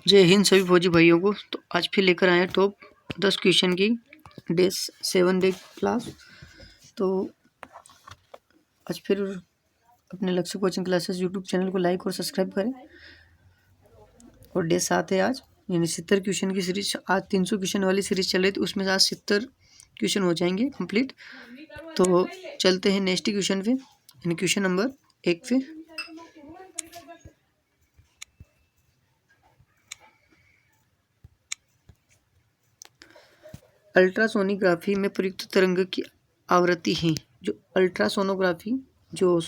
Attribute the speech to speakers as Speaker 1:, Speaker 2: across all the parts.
Speaker 1: जय हिंद सभी फौजी भाइयों को। तो आज फिर लेकर आए टॉप 10 क्वेश्चन की डे 7 डे क्लास। तो आज फिर अपने लक्ष्य कोचिंग क्लासेस यूट्यूब चैनल को लाइक और सब्सक्राइब करें। और डे 7 है आज, यानी 70 क्वेश्चन की सीरीज। आज 300 क्वेश्चन वाली सीरीज चल रही थी, उसमें आज 70 क्वेश्चन हो जाएंगे कंप्लीट। तो चलते हैं नेक्स्ट क्वेश्चन पे, यानी क्वेश्चन नंबर 1 पे। अल्ट्रासोनोग्राफी में प्रयुक्त तरंग की आवृत्ति है। जो अल्ट्रासोनोग्राफी जो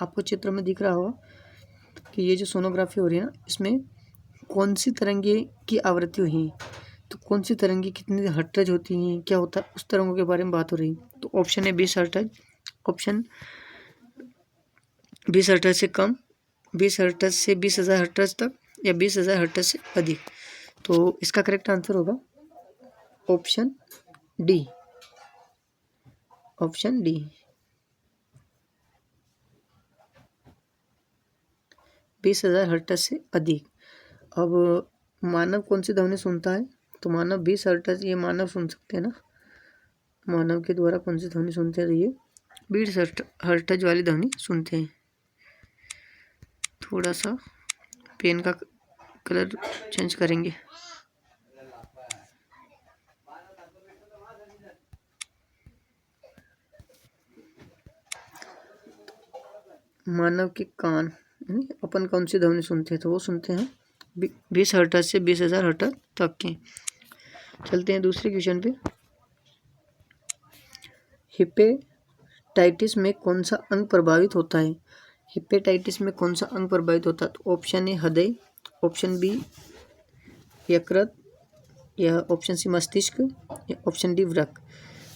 Speaker 1: आपको चित्र में दिख रहा होगा कि ये जो सोनोग्राफी हो रही है ना, इसमें कौन सी तरंगे की आवृत्ति हुई है। तो कौन सी तरंगे कितनी हर्ट्ज होती हैं, क्या होता है, उस तरंगों के बारे में बात हो रही है। तो ऑप्शन है 20 हर्ट्ज, ऑप्शन 20 हर्ट्ज से कम, 20 हर्ट्ज से 20,000 हर्ट्ज तक, या 20,000 हर्ट्ज से अधिक। तो इसका करेक्ट आंसर होगा option D, option D. 20,000 hertz से अधिक। अब मानव कौन सी ध्वनि सुनता है, तो मानव 20 हर्ट्ज, ये मानव सुन सकते हैं ना। मानव के द्वारा कौन सी ध्वनि सुनते हैं, तो ये 20 हर्ट्ज वाली ध्वनि सुनते हैं। थोड़ा सा पेन का कलर चेंज करेंगे। मानव के कान अपन कौन सी ध्वनि सुनते हैं, तो वो सुनते हैं 20 हर्ट्ज से 20,000 हर्ट्ज तक के। चलते हैं दूसरे क्वेश्चन पे। हेपेटाइटिस में कौन सा अंग प्रभावित होता है। हेपेटाइटिस में कौन सा अंग प्रभावित होता है, तो ऑप्शन ए हृदय, ऑप्शन बी यकृत, या ऑप्शन सी मस्तिष्क, या ऑप्शन डी वृक्क।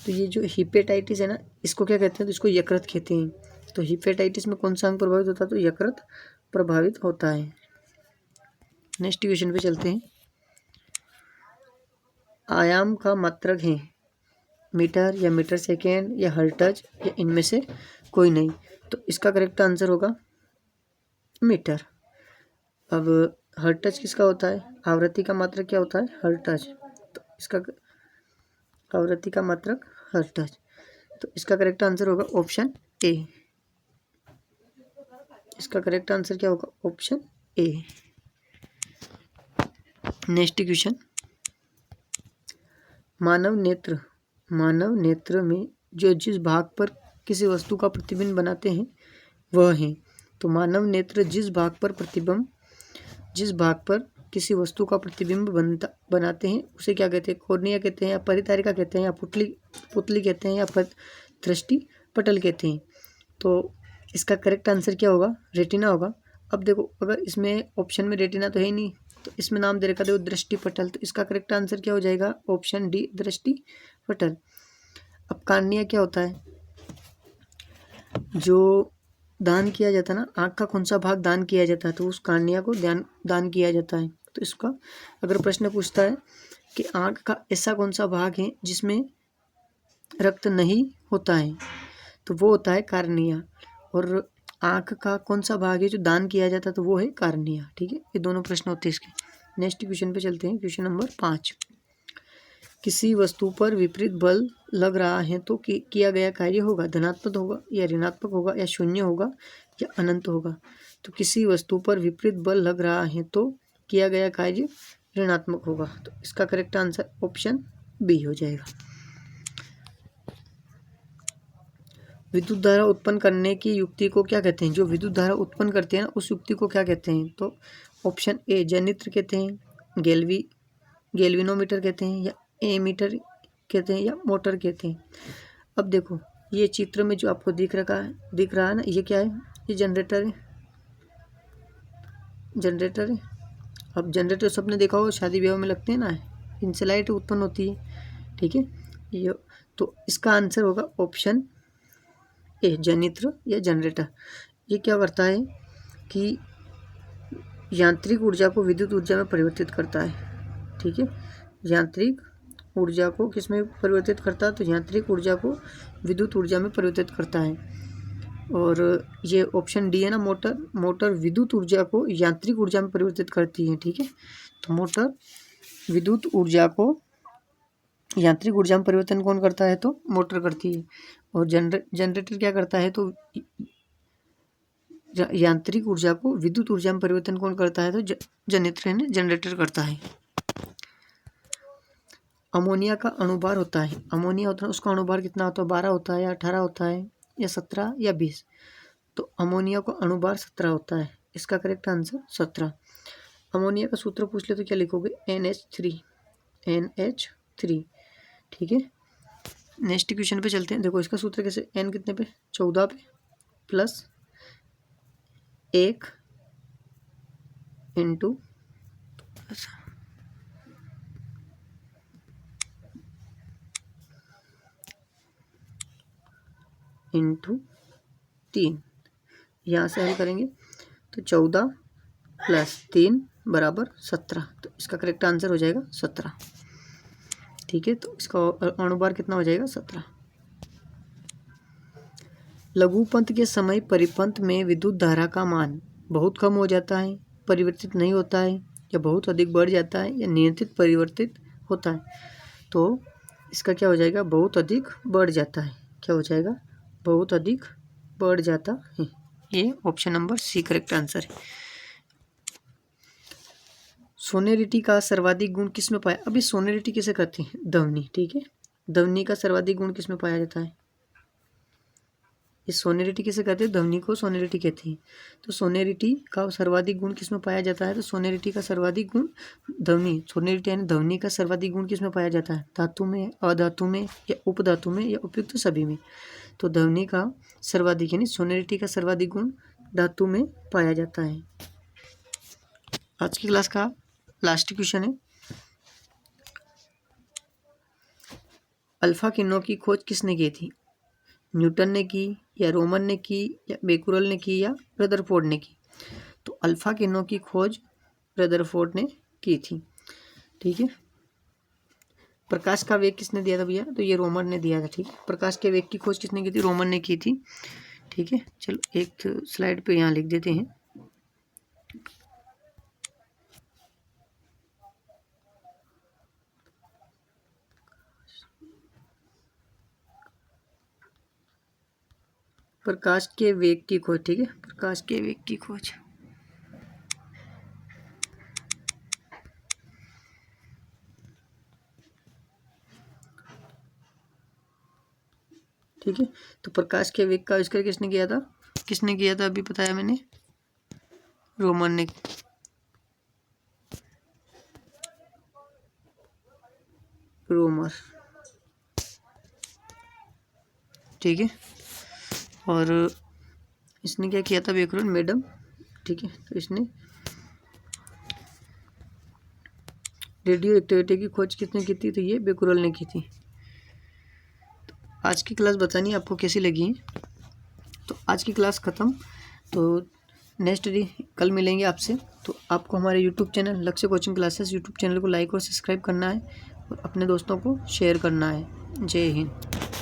Speaker 1: तो ये जो हेपेटाइटिस है ना, इसको क्या कहते हैं, तो इसको यकृत कहते हैं। तो हेपेटाइटिस में कौन सा अंग प्रभावित होता है, तो यकृत प्रभावित होता है। नेक्स्ट क्वेश्चन पे चलते हैं। आयाम का मात्रक है मीटर, या मीटर सेकेंड, या हर्ट्ज, या इनमें से कोई नहीं। तो इसका करेक्ट आंसर होगा मीटर। अब हर्ट्ज किसका होता है, आवृत्ति का मात्रक क्या होता है, हर्ट्ज। तो इसका आवृत्ति का मात्रक हर्ट्ज। तो इसका करेक्ट आंसर होगा ऑप्शन ए। इसका करेक्ट आंसर क्या होगा, ऑप्शन ए। Next question. मानव नेत्र में जो जिस भाग पर किसी वस्तु का प्रतिबिंब बनाते हैं वह है। तो मानव नेत्र जिस भाग पर किसी वस्तु का प्रतिबिंब बनाते हैं उसे क्या कहते हैं, कॉर्निया कहते हैं, या परितारिका कहते हैं, या पुतली कहते हैं, या दृष्टि पटल कहते हैं। तो इसका करेक्ट आंसर क्या होगा, रेटिना होगा। अब देखो, अगर इसमें ऑप्शन में रेटिना तो है ही नहीं, तो इसमें नाम दे रखा देखो दृष्टि पटल। तो इसका करेक्ट आंसर क्या हो जाएगा, ऑप्शन डी, दृष्टि पटल। अब कार्निया क्या होता है, जो दान किया जाता है ना, आँख का कौन सा भाग दान किया जाता है, तो उस कार्निया को दान किया जाता है। तो इसका अगर प्रश्न पूछता है कि आँख का ऐसा कौन सा भाग है जिसमें रक्त नहीं होता है, तो वो होता है कार्निया। और आँख का कौन सा भाग है जो दान किया जाता है, तो वो है कार्निया। ठीक है, ये दोनों प्रश्न होते हैं इसके। नेक्स्ट क्वेश्चन पे चलते हैं, क्वेश्चन नंबर 5। किसी वस्तु पर विपरीत बल लग रहा है तो किया गया कार्य होगा, धनात्मक होगा, या ऋणात्मक होगा, या शून्य होगा, या अनंत होगा। तो किसी वस्तु पर विपरीत बल लग रहा है तो किया गया कार्य ऋणात्मक होगा। तो इसका करेक्ट आंसर ऑप्शन बी हो जाएगा। विद्युत धारा उत्पन्न करने की युक्ति को क्या कहते हैं, जो विद्युत धारा उत्पन्न करते हैं ना, उस युक्ति को क्या कहते हैं। तो ऑप्शन ए जनित्र कहते हैं, गैल्वेनोमीटर कहते हैं, या एमीटर कहते हैं, या मोटर कहते हैं। अब देखो, ये चित्र में जो आपको दिख रहा है ना, ये क्या है, ये जनरेटर है। अब जनरेटर सबने देखा होगा, शादी ब्याह में लगते हैं ना, इनसे लाइट उत्पन्न होती है। ठीक है, ये तो इसका आंसर होगा ऑप्शन ए, जनित्र या जनरेटर। ये क्या करता है कि यांत्रिक ऊर्जा को विद्युत ऊर्जा में परिवर्तित करता है। ठीक है, यांत्रिक ऊर्जा को किस में परिवर्तित करता है, तो यांत्रिक ऊर्जा को विद्युत ऊर्जा में परिवर्तित करता है। और ये ऑप्शन डी है ना, मोटर विद्युत ऊर्जा को यांत्रिक ऊर्जा में परिवर्तित करती है। ठीक है, तो मोटर विद्युत ऊर्जा को यांत्रिक ऊर्जा में परिवर्तन कौन करता है? तो मोटर करती है। और जनरेटर क्या करता है? तो यांत्रिक ऊर्जा को विद्युत ऊर्जा में परिवर्तन कौन करता है? तो जनरेटर करता है। अमोनिया का अणुभार होता है, अमोनिया होता है उसका अणुभार कितना होता है? 12 होता है या 18 होता है या 17 या 20? तो अमोनिया का अणुभार 17 होता है। इसका करेक्ट आंसर 17। अमोनिया का सूत्र पूछ ले तो क्या लिखोगे? NH3। ठीक है, नेक्स्ट क्वेश्चन पे चलते हैं। देखो इसका सूत्र कैसे, n कितने पे? 14 पे प्लस 1 इंटू इंटू 3। यहाँ से हल करेंगे तो 14 प्लस 3 बराबर 17। तो इसका करेक्ट आंसर हो जाएगा 17। ठीक है, तो इसका अणुभार कितना हो जाएगा? 17। लघुपंथ के समय परिपंथ में विद्युत धारा का मान बहुत कम हो जाता है, परिवर्तित नहीं होता है, या बहुत अधिक बढ़ जाता है, या नियंत्रित परिवर्तित होता है। तो इसका क्या हो जाएगा? बहुत अधिक बढ़ जाता है। क्या हो जाएगा? बहुत अधिक बढ़ जाता है। ये option number C correct answer है। सोनेरिटी का सर्वाधिक गुण किस में पाया? अभी सोनेरिटी किसे कहते हैं? ध्वनि। ठीक है, ध्वनि का सर्वाधिक गुण किस में पाया जाता है? इस सोनेरिटी किसे कहते हैं? ध्वनि को सोनेरिटी कहते हैं। तो सोनेरिटी का सर्वाधिक गुण किस में पाया जाता है? तो सोनेरिटी का सर्वाधिक गुण ध्वनि, सोनेरिटी यानी ध्वनि का सर्वाधिक गुण किस में पाया जाता है? धातु में, अधातु में, या उपधातु में, या उपयुक्त सभी में? तो ध्वनि का सर्वाधिक यानी सोनेरिटी का सर्वाधिक गुण धातु में पाया जाता है। आज की क्लास का लास्ट क्वेश्चन है, अल्फा किरणों की खोज किसने की थी? न्यूटन ने की, या रोमन ने की, या बेकुरल ने की, या रदरफोर्ड ने की? तो अल्फा किरणों की खोज रदरफोर्ड ने की थी। ठीक है, प्रकाश का वेग किसने दिया था भैया? तो ये रोमन ने दिया था। ठीक है, प्रकाश के वेग की खोज किसने की थी? रोमन ने की थी। ठीक है, चलो एक स्लाइड पे यहाँ लिख देते हैं। प्रकाश के वेग की खोज। ठीक है, प्रकाश के वेग की खोज। ठीक है, तो प्रकाश के वेग का आविष्कार किसने किया था? किसने किया था? अभी बताया मैंने, रोमन ने। रोमर। ठीक है, और इसने क्या किया था? Becquerel madam. ठीक है, तो इसने रेडियो एक्टिविटी की खोज किसने की थी? तो ये बेकुरल ने की थी। तो आज की क्लास बतानी आपको कैसी लगी? तो आज की क्लास ख़त्म। तो नेक्स्ट डे कल मिलेंगे आपसे। तो आपको हमारे यूट्यूब चैनल लक्ष्य कोचिंग क्लासेस यूट्यूब चैनल को लाइक और सब्सक्राइब करना है, और अपने दोस्तों को शेयर करना है। जय हिंद।